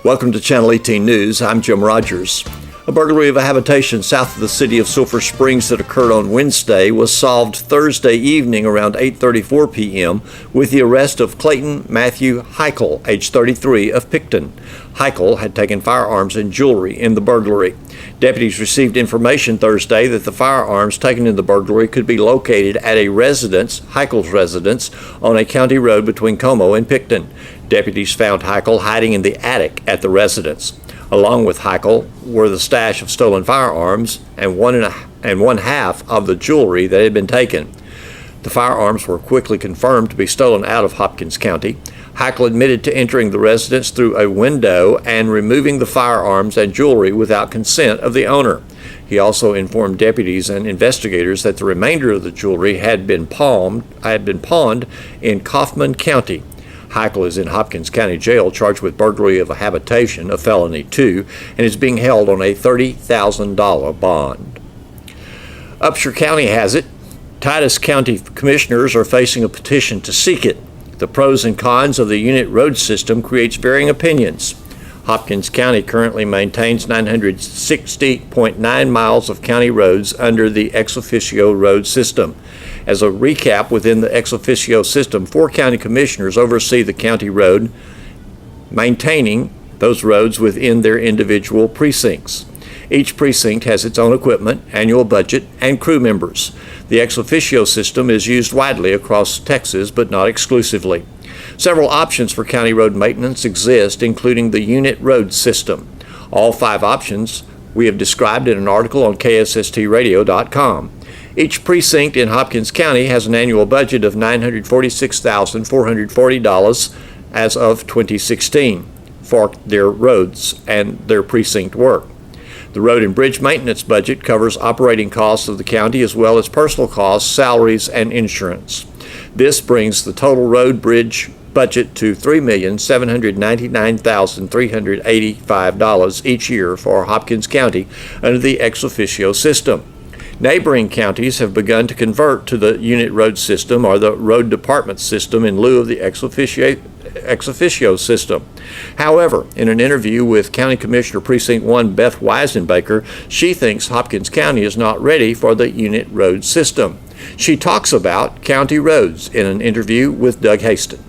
Welcome to Channel 18 News. I'm Jim Rogers. A burglary of a habitation south of the city of Sulphur Springs that occurred on Wednesday was solved Thursday evening around 8:34 p.m. with the arrest of Clayton Matthew Heichel, age 33, of Picton. Heichel had taken firearms and jewelry in the burglary. Deputies received information Thursday that the firearms taken in the burglary could be located at a residence, Heichel's residence, on a county road between Como and Picton. Deputies found Heichel hiding in the attic at the residence. Along with Heichel were the stash of stolen firearms and one half of the jewelry that had been taken. The firearms were quickly confirmed to be stolen out of Hopkins County. Heichel admitted to entering the residence through a window and removing the firearms and jewelry without consent of the owner. He also informed deputies and investigators that the remainder of the jewelry had been pawned in Kaufman County. Heichel is in Hopkins County Jail charged with burglary of a habitation, a felony 2, and is being held on a $30,000 bond. Upshur County has it. Titus County commissioners are facing a petition to seek it. The pros and cons of the unit road system creates varying opinions. Hopkins County currently maintains 960.9 miles of county roads under the ex officio road system. As a recap, within the ex officio system, 4 county commissioners oversee the county road, maintaining those roads within their individual precincts. Each precinct has its own equipment, annual budget, and crew members. The ex officio system is used widely across Texas, but not exclusively. Several options for county road maintenance exist, including the unit road system. All 5 options we have described in an article on KSSTradio.com. Each precinct in Hopkins County has an annual budget of $946,440 as of 2016 for their roads and their precinct work. The road and bridge maintenance budget covers operating costs of the county as well as personal costs, salaries, and insurance. This brings the total road bridge budget to $3,799,385 each year for Hopkins County under the ex officio system. Neighboring counties have begun to convert to the unit road system or the road department system in lieu of the ex officio system. However, in an interview with County Commissioner Precinct 1 Beth Weisenbaker, she thinks Hopkins County is not ready for the unit road system. She talks about county roads in an interview with Doug Haston.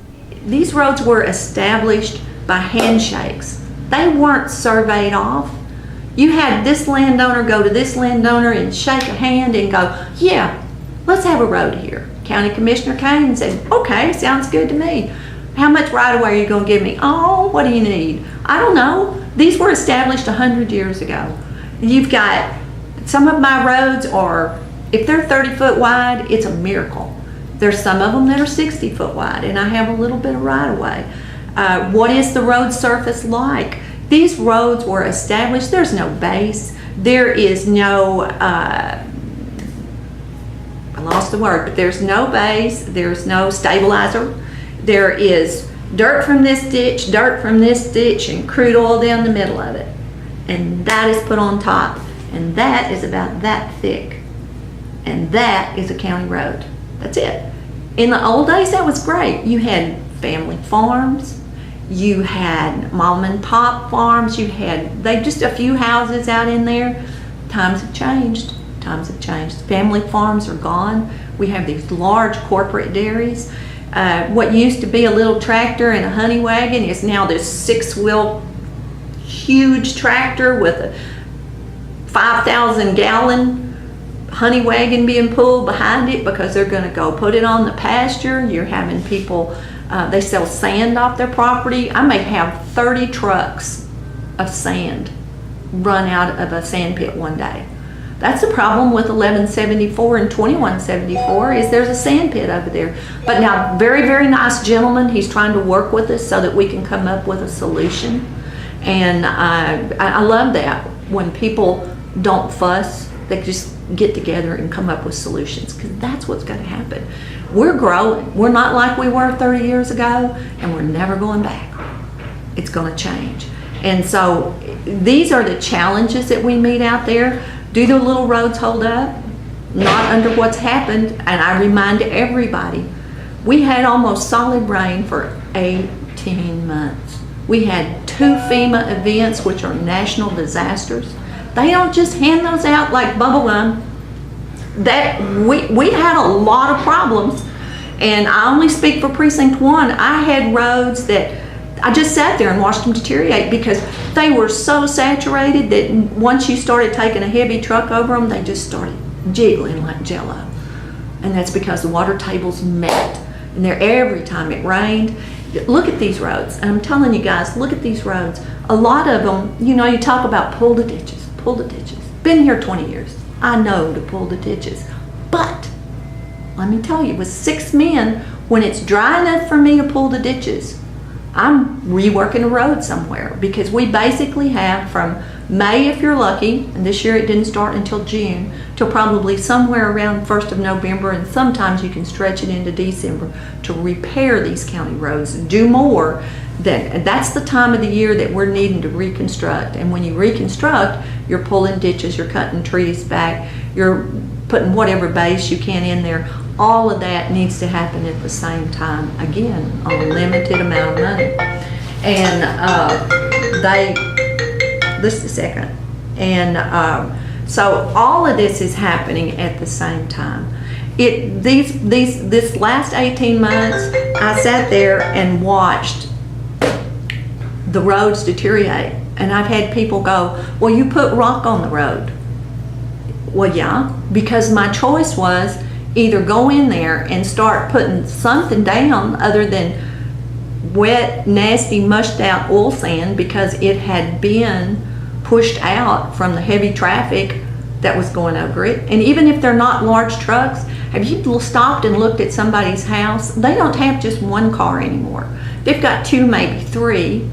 These roads were established by handshakes. They weren't surveyed off. You had this landowner go to this landowner and shake a hand and go, yeah, let's have a road here. County Commissioner came and said, okay, sounds good to me. How much right of way are you going to give me? Oh, what do you need? I don't know. These were established 100 years ago. You've got some of my roads are, if they're 30 foot wide, it's a miracle. There's some of them that are 60 foot wide, and I have a little bit of right of way. What is the road surface like? These roads were established. There's no base. There is no, I lost the word, but there's no base. There's no stabilizer. There is dirt from this ditch, and crude oil down the middle of it. And that is put on top. And that is about that thick. And that is a county road. That's it. In the old days, that was great. You had family farms. You had mom and pop farms. You had just a few houses out in there. Times have changed. Family farms are gone. We have these large corporate dairies. What used to be a little tractor and a honey wagon is now this 6-wheel huge tractor with a 5,000-gallon honey wagon being pulled behind it because they're going to go put it on the pasture. You're having people, they sell sand off their property. I may have 30 trucks of sand run out of a sand pit one day. That's the problem with 1174 and 2174 is there's a sand pit over there. But now, very, very nice gentleman. He's trying to work with us so that we can come up with a solution. And I love that when people don't fuss, they just get together and come up with solutions, because that's what's going to happen. We're growing. We're not like we were 30 years ago, and we're never going back. It's going to change. And so these are the challenges that we meet out there. Do the little roads hold up? Not under what's happened. And I remind everybody, we had almost solid rain for 18 months. We had 2 FEMA events, which are national disasters. They don't just hand those out like bubble gum. That we had a lot of problems, and I only speak for Precinct 1. I had roads that I just sat there and watched them deteriorate because they were so saturated that once you started taking a heavy truck over them, they just started jiggling like jello. And that's because the water tables met. And there, every time it rained, look at these roads. And I'm telling you guys, look at these roads. A lot of them, you know, you talk about pull the ditches, pull the ditches. Been here 20 years. I know to pull the ditches. But let me tell you, with 6 men, when it's dry enough for me to pull the ditches, I'm reworking a road somewhere, because we basically have from May, if you're lucky, and this year it didn't start until June, till probably somewhere around 1st of November, and sometimes you can stretch it into December, to repair these county roads, do more. That's the time of the year that we're needing to reconstruct. And when you reconstruct, you're pulling ditches, you're cutting trees back, you're putting whatever base you can in there. All of that needs to happen at the same time, again, on a limited amount of money. And just a second. And so all of this is happening at the same time. This last 18 months, I sat there and watched the roads deteriorate. And I've had people go, well, you put rock on the road. Well, yeah, because my choice was either go in there and start putting something down other than wet, nasty, mushed out oil sand, because it had been pushed out from the heavy traffic that was going over it. And even if they're not large trucks, have you stopped and looked at somebody's house? They don't have just one car anymore. They've got 2, maybe 3.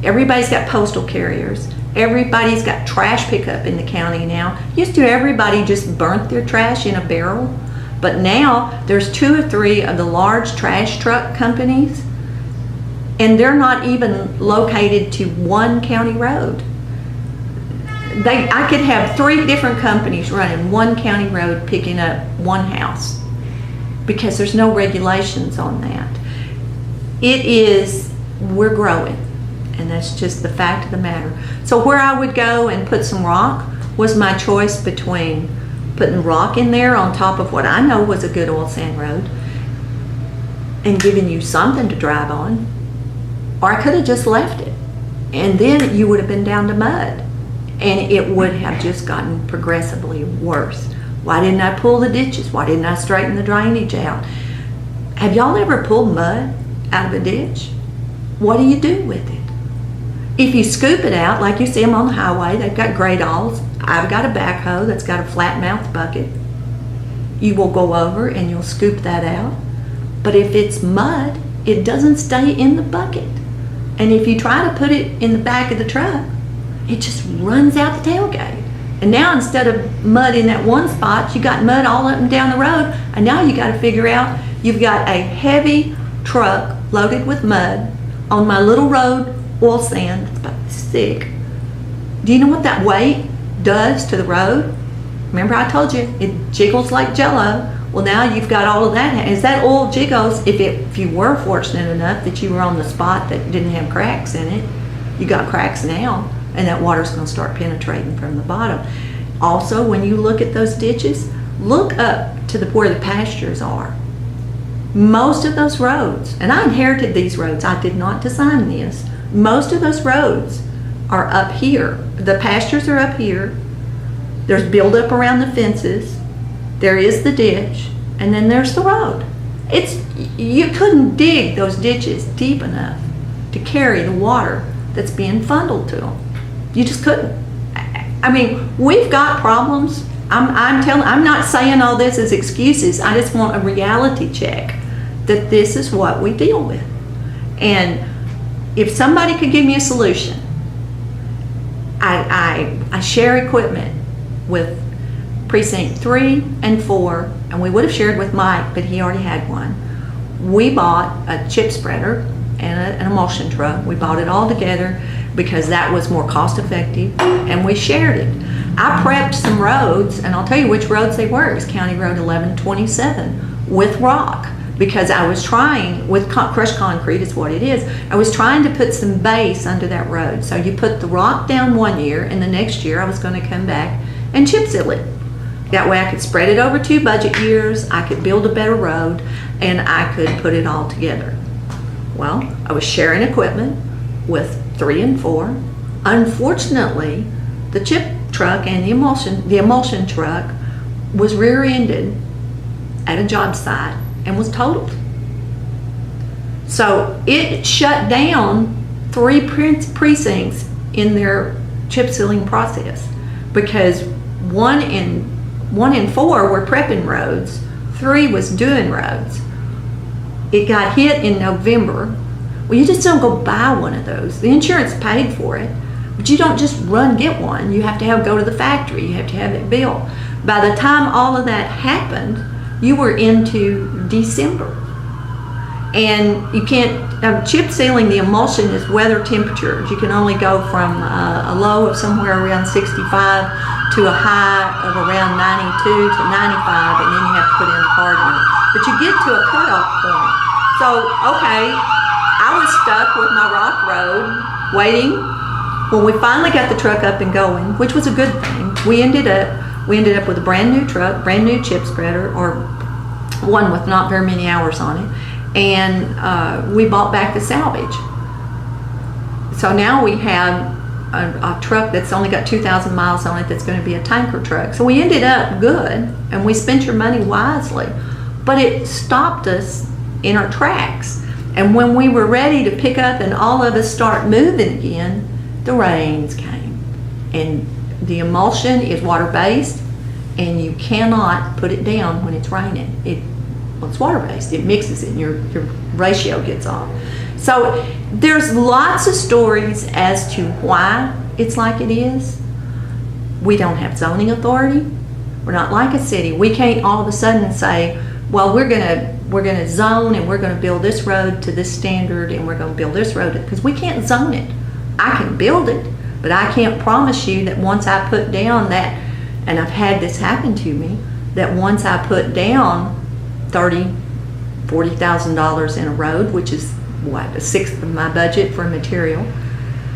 Everybody's got postal carriers. Everybody's got trash pickup in the county now. Used to, everybody just burnt their trash in a barrel. But now there's 2 or 3 of the large trash truck companies, and they're not even located to one county road. I could have 3 different companies running one county road picking up one house, because there's no regulations on that. We're growing, and that's just the fact of the matter. So where I would go and put some rock was my choice between putting rock in there on top of what I know was a good oil sand road and giving you something to drive on, or I could have just left it, and then you would have been down to mud, and it would have just gotten progressively worse. Why didn't I pull the ditches? Why didn't I straighten the drainage out? Have y'all ever pulled mud out of a ditch? What do you do with it? If you scoop it out, like you see them on the highway, they've got great alls. I've got a backhoe that's got a flat mouth bucket. You will go over and you'll scoop that out. But if it's mud, it doesn't stay in the bucket. And if you try to put it in the back of the truck, it just runs out the tailgate. And now, instead of mud in that one spot, you got mud all up and down the road. And now you got to figure out, you've got a heavy truck loaded with mud on my little road, oil sand, it's about this thick. Do you know what that weight does to the road? Remember I told you, it jiggles like jello. Well, now you've got all of that. As that oil jiggles, if you were fortunate enough that you were on the spot that didn't have cracks in it, you got cracks now, and that water's going to start penetrating from the bottom. Also, when you look at those ditches, look up to where the pastures are. Most of those roads, and I inherited these roads, I did not design this. Most of those roads are up here. The pastures are up here. There's buildup around the fences. There is the ditch, and then there's the road. You couldn't dig those ditches deep enough to carry the water that's being funneled to them. You just couldn't. I mean, we've got problems. I'm not saying all this as excuses. I just want a reality check that this is what we deal with. And if somebody could give me a solution, I share equipment with Precinct 3 and 4, and we would have shared with Mike, but he already had one. We bought a chip spreader and an emulsion truck. We bought it all together because that was more cost effective, and we shared it. I prepped some roads, and I'll tell you which roads they were. It was County Road 1127 with rock. because I was trying, with crushed concrete is what it is, I was trying to put some base under that road. So you put the rock down one year, and the next year I was going to come back and chip seal it. That way I could spread it over 2 budget years, I could build a better road, and I could put it all together. Well, I was sharing equipment with 3 and 4. Unfortunately, the chip truck and the emulsion truck was rear-ended at a job site and was totaled. So it shut down 3 precincts in their chip sealing process, because 1 and 4 were prepping roads, 3 was doing roads. It got hit in November. Well, you just don't go buy one of those. The insurance paid for it, but you don't just get one. You have to go to the factory. You have to have it built. By the time all of that happened, you were into December. And you can't, chip sealing, the emulsion is weather temperatures. You can only go from a low of somewhere around 65 to a high of around 92 to 95, and then you have to put in hardener. But you get to a cutoff point. So, okay, I was stuck with my rock road, waiting. When we finally got the truck up and going, which was a good thing, we ended up with a brand new truck, brand new chip spreader, or one with not very many hours on it, and we bought back the salvage. So now we have a truck that's only got 2,000 miles on it that's going to be a tanker truck. So we ended up good, and we spent your money wisely, but it stopped us in our tracks. And when we were ready to pick up and all of us start moving again, the rains came. And the emulsion is water-based, and you cannot put it down when it's raining. It's water-based. It mixes it, and your ratio gets off. So there's lots of stories as to why it's like it is. We don't have zoning authority. We're not like a city. We can't all of a sudden say, well, we're gonna zone, and we're gonna build this road to this standard, and we're gonna build this road, because we can't zone it. I can build it, but I can't promise you that once I put down that, and I've had this happen to me, that once I put down $40,000 in a road, which is what, 1/6 of my budget for material,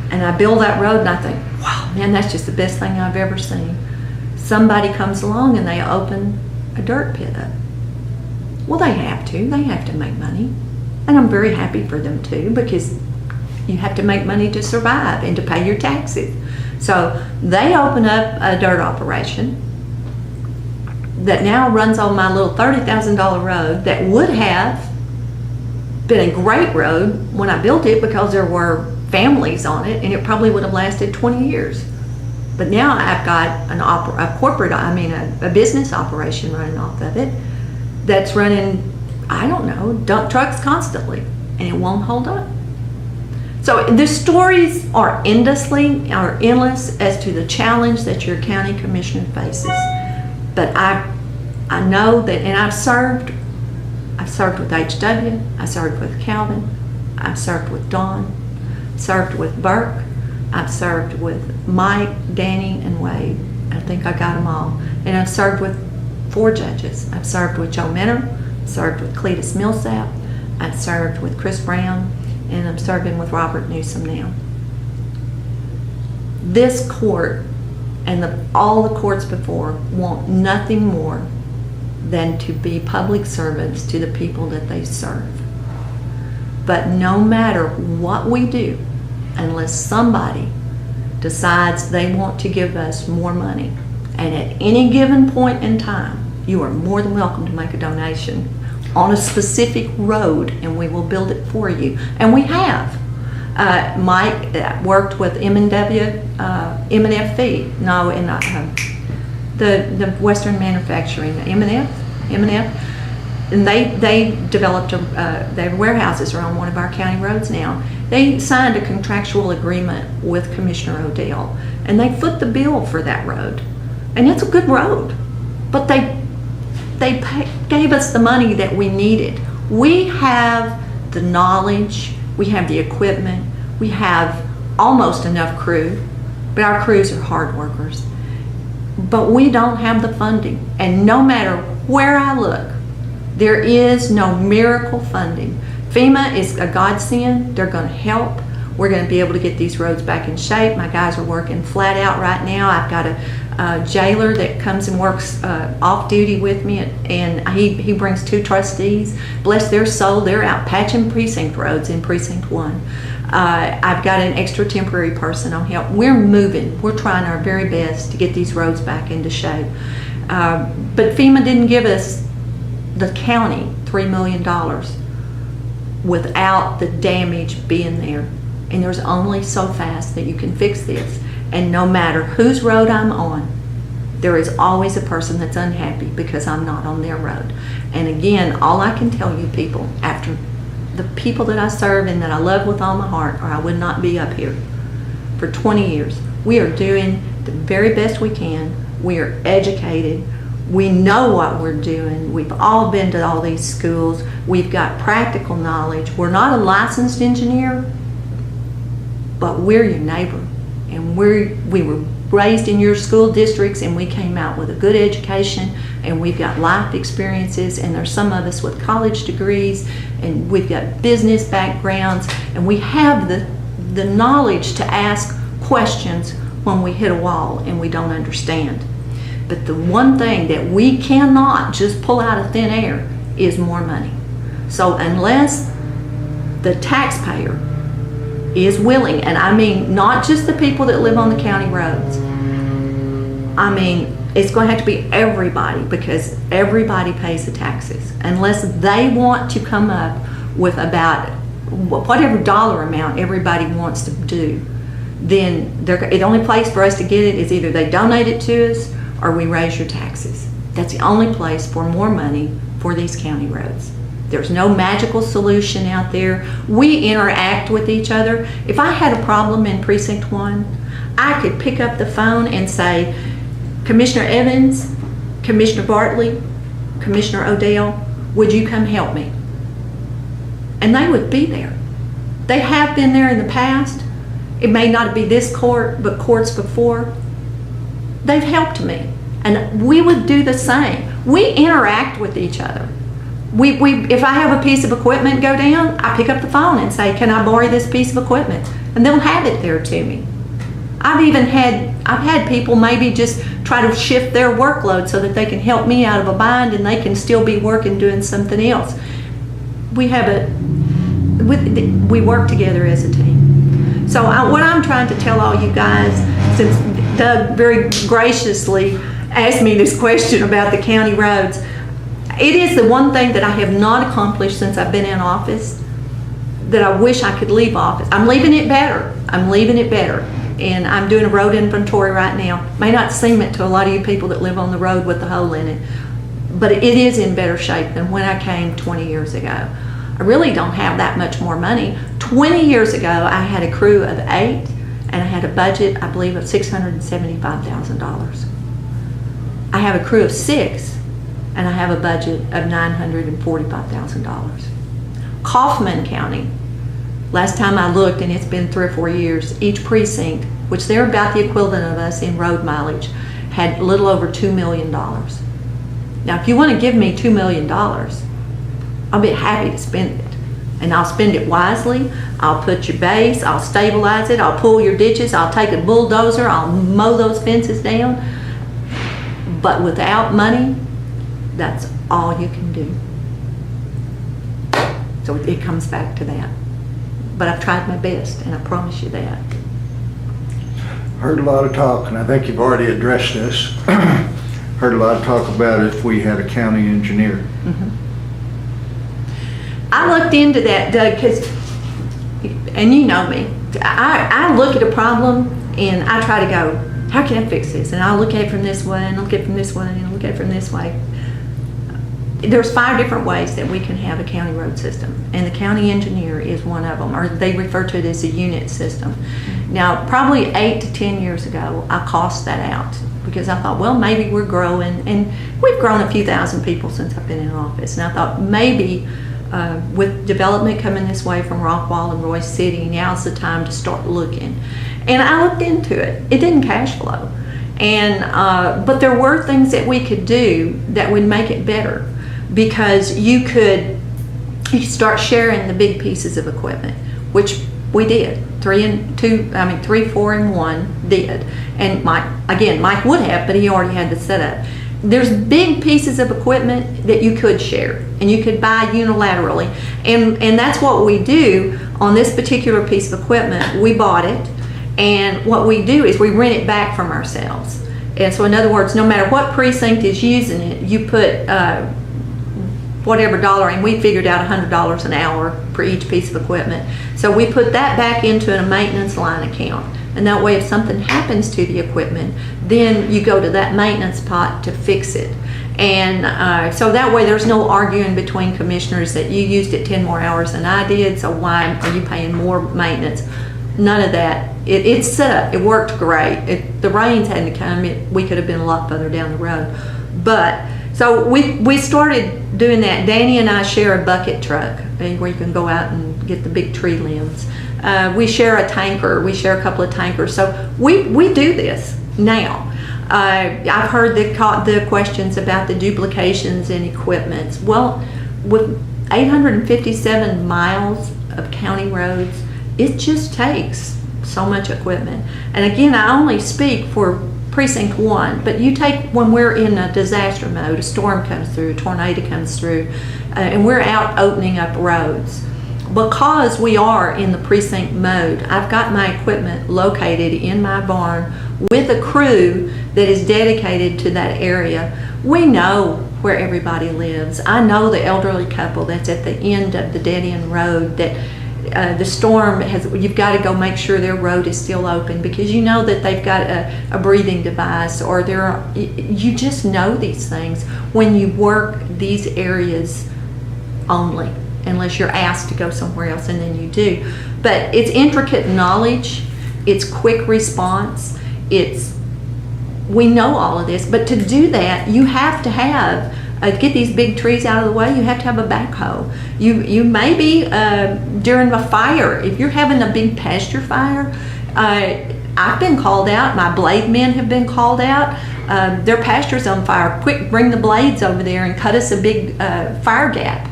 and I build that road and I think, wow, man, that's just the best thing I've ever seen. Somebody comes along and they open a dirt pit up. Well, they have to make money, and I'm very happy for them too, because you have to make money to survive and to pay your taxes. So they open up a dirt operation that now runs on my little $30,000 road that would have been a great road when I built it, because there were families on it, and it probably would have lasted 20 years. But now I've got a business operation running off of it that's running, I don't know, dump trucks constantly, and it won't hold up. So the stories are endless as to the challenge that your county commissioner faces. But I know that, and I've served with HW, I served with Calvin, I've served with Dawn, served with Burke, I've served with Mike, Danny, and Wade. I think I got them all. And I've served with 4 judges. I've served with Joe Minner, served with Cletus Millsap, I've served with Chris Brown, and I'm serving with Robert Newsom now. This court and all the courts before want nothing more than to be public servants to the people that they serve. But no matter what we do, unless somebody decides they want to give us more money, and at any given point in time, you are more than welcome to make a donation on a specific road, and we will build it for you. And we have. Mike worked with M&FV, the Western Manufacturing, M&F, and they developed their warehouses are on one of our county roads now. They signed a contractual agreement with Commissioner Odell, and they foot the bill for that road, and it's a good road, but they gave us the money that we needed. We have the knowledge, we have the equipment, we have almost enough crew, but our crews are hard workers. But we don't have the funding, and no matter where I look, There is no miracle funding. FEMA is a godsend. They're going to help. We're going to be able to get these roads back in shape. My guys are working flat out right now. I've got a jailer that comes and works off duty with me, and he brings 2 trustees. Bless their soul, they're out patching precinct roads in Precinct 1. I've got an extra temporary person on help. We're moving. We're trying our very best to get these roads back into shape. But FEMA didn't give us, the county, $3 million without the damage being there. And there's only so fast that you can fix this. And no matter whose road I'm on, there is always a person that's unhappy because I'm not on their road. And again, all I can tell you people, after the people that I serve and that I love with all my heart, or I would not be up here for 20 years, we are doing the very best we can. We are educated. We know what we're doing. We've all been to all these schools. We've got practical knowledge. We're not a licensed engineer, but we're your neighbor. And we were raised in your school districts, and we came out with a good education, and we've got life experiences, and there's some of us with college degrees, and we've got business backgrounds, and we have the knowledge to ask questions when we hit a wall and we don't understand. But the one thing that we cannot just pull out of thin air is more money. So unless the taxpayer is willing, and I mean not just the people that live on the county roads, I mean it's going to have to be everybody, because everybody pays the taxes. Unless they want to come up with about whatever dollar amount everybody wants to do, then the only place for us to get it is either they donate it to us or we raise your taxes. That's the only place for more money for these county roads. There's no magical solution out there. We interact with each other. If I had a problem in Precinct 1, I could pick up the phone and say, Commissioner Evans, Commissioner Bartley, Commissioner Odell, would you come help me? And they would be there. They have been there in the past. It may not be this court, but courts before. They've helped me. And we would do the same. We interact with each other. If I have a piece of equipment go down, I pick up the phone and say, can I borrow this piece of equipment? And they'll have it there to me. I've had people maybe just try to shift their workload so that they can help me out of a bind and they can still be working doing something else. We work together as a team. So what I'm trying to tell all you guys, since Doug very graciously asked me this question about the county roads, it is the one thing that I have not accomplished since I've been in office that I wish I could leave office. I'm leaving it better. I'm leaving it better. And I'm doing a road inventory right now. May not seem it to a lot of you people that live on the road with the hole in it, but it is in better shape than when I came 20 years ago. I really don't have that much more money. 20 years ago, I had a crew of 8, and I had a budget, I believe, of $675,000. I have a crew of 6, and I have a budget of $945,000. Kaufman County, last time I looked, and it's been 3 or 4 years, each precinct, which they're about the equivalent of us in road mileage, had a little over $2 million. Now, if you want to give me $2 million, I'll be happy to spend it. And I'll spend it wisely. I'll put your base, I'll stabilize it, I'll pull your ditches, I'll take a bulldozer, I'll mow those fences down. But without money, that's all you can do. So it comes back to that. But I've tried my best, and I promise you that. Heard a lot of talk, and I think you've already addressed this. Heard a lot of talk about if we had a county engineer. Mm-hmm. I looked into that, Doug, because, and you know me, I look at a problem and I try to go, how can I fix this? And I'll look at it from this way, and I'll look at it from this way, and I'll look at it from this way. There's 5 different ways that we can have a county road system, and the county engineer is one of them, or they refer to it as a unit system. Now, probably 8 to 10 years ago, I cost that out because I thought, well, maybe we're growing, and we've grown a few thousand people since I've been in office, and I thought maybe with development coming this way from Rockwall and Royce City, now's the time to start looking. And I looked into it. It didn't cash flow, and but there were things that we could do that would make it better. because you start sharing the big pieces of equipment, which we did. 3, 4, and 1 did. And Mike would have, but he already had the setup. There's big pieces of equipment that you could share and you could buy unilaterally. And that's what we do on this particular piece of equipment. We bought it, and what we do is we rent it back from ourselves. And so in other words, no matter what precinct is using it, you put whatever dollar, and we figured out $100 an hour for each piece of equipment. So we put that back into a maintenance line account. And that way, if something happens to the equipment, then you go to that maintenance pot to fix it. And so that way there's no arguing between commissioners that you used it 10 more hours than I did, so why are you paying more maintenance? None of that. It's set up. It worked great. If the rains hadn't come, we could have been a lot further down the road. But so we started doing that. Danny and I share a bucket truck where you can go out and get the big tree limbs. We share a tanker. We share a couple of tankers. So we do this now. I've heard the questions about the duplications in equipment. Well, with 857 miles of county roads, it just takes so much equipment. And again, I only speak for Precinct 1, but you take when we're in a disaster mode, a storm comes through, a tornado comes through, and we're out opening up roads. Because we are in the precinct mode, I've got my equipment located in my barn with a crew that is dedicated to that area. We know where everybody lives. I know the elderly couple that's at the end of the dead-end road that the storm has, you've got to go make sure their road is still open because you know that they've got a breathing device, or you just know these things when you work these areas only, unless you're asked to go somewhere else, and then you do. But it's intricate knowledge, it's quick response, we know all of this, but to do that, you have to have, get these big trees out of the way, you have to have a backhoe. You maybe, during a fire, if you're having a big pasture fire, I've been called out, my blade men have been called out, their pasture's on fire, quick, bring the blades over there and cut us a big fire gap.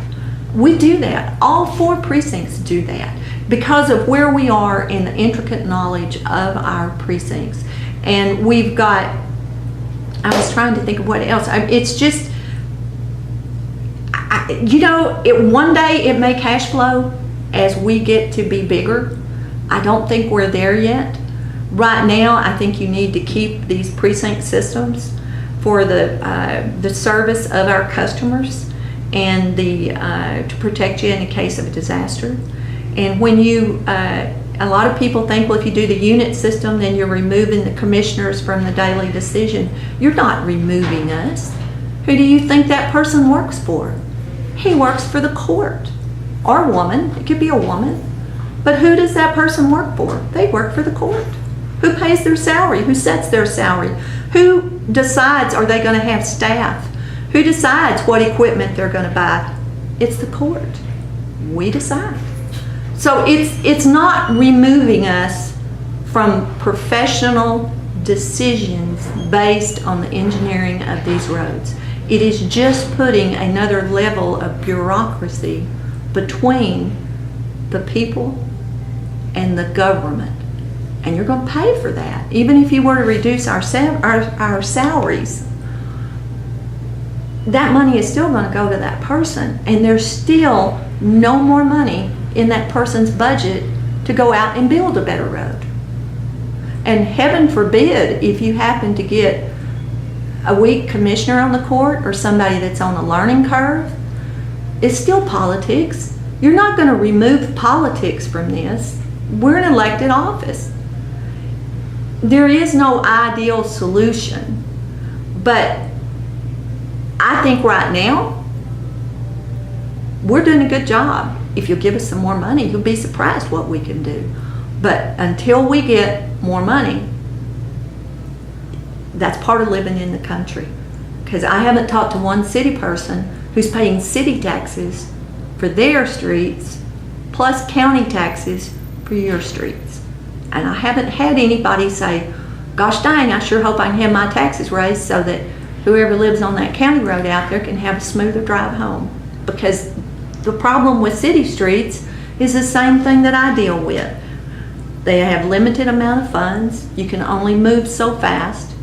We do that. All 4 precincts do that because of where we are in the intricate knowledge of our precincts. And we've got, I was trying to think of what else. It's just, one day it may cash flow as we get to be bigger. I don't think we're there yet. Right now, I think you need to keep these precinct systems for the service of our customers and to protect you in the case of a disaster. And when a lot of people think, well, if you do the unit system, then you're removing the commissioners from the daily decision. You're not removing us. Who do you think that person works for? He works for the court, or a woman. It could be a woman. But who does that person work for? They work for the court. Who pays their salary? Who sets their salary? Who decides, are they going to have staff? Who decides what equipment they're going to buy? It's the court. We decide. So it's not removing us from professional decisions based on the engineering of these roads. It is just putting another level of bureaucracy between the people and the government. And you're going to pay for that. Even if you were to reduce our salaries, that money is still going to go to that person. And there's still no more money in that person's budget to go out and build a better road. And heaven forbid if you happen to get a weak commissioner on the court or somebody that's on a learning curve, it's still politics. You're not going to remove politics from this. We're an elected office. There is no ideal solution, but I think right now we're doing a good job. If you'll give us some more money, you'll be surprised what we can do. But until we get more money, that's part of living in the country. Because I haven't talked to one city person who's paying city taxes for their streets plus county taxes for your streets. And I haven't had anybody say, gosh dang, I sure hope I can have my taxes raised so that whoever lives on that county road out there can have a smoother drive home. Because the problem with city streets is the same thing that I deal with. They have limited amount of funds. You can only move so fast,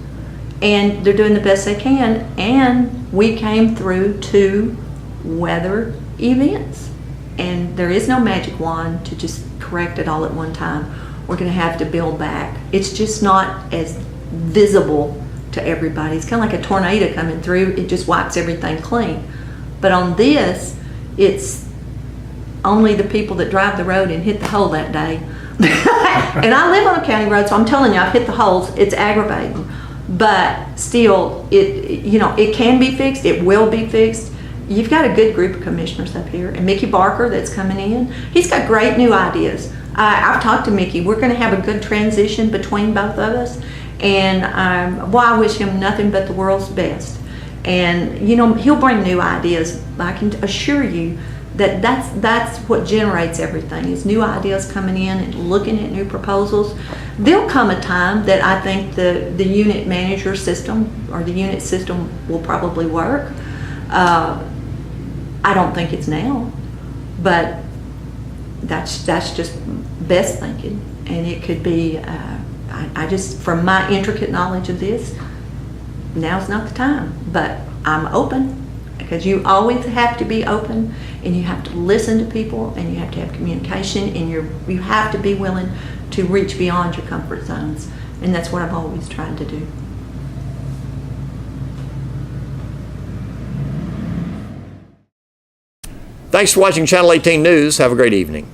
and they're doing the best they can. And we came through 2 weather events, and there is no magic wand to just correct it all at one time. We're going to have to build back. It's just not as visible to everybody. It's kind of like a tornado coming through. It just wipes everything clean. But on this, it's only the people that drive the road and hit the hole that day. And I live on a county road, so I'm telling you, I've hit the holes. It's aggravating, but still, it can be fixed. It will be fixed. You've got a good group of commissioners up here, and Mickey Barker that's coming in. He's got great new ideas. I've talked to Mickey. We're going to have a good transition between both of us, and I wish him nothing but the world's best. And he'll bring new ideas. I can assure you that that's what generates everything, is new ideas coming in and looking at new proposals. There'll come a time that I think the unit manager system or the unit system will probably work. I don't think it's now, but that's just best thinking, and it could be. I just, from my intricate knowledge of this, now's not the time, but I'm open, because you always have to be open, and you have to listen to people, and you have to have communication, and you have to be willing to reach beyond your comfort zones, and that's what I've always tried to do. Thanks for watching Channel 18 News. Have a great evening.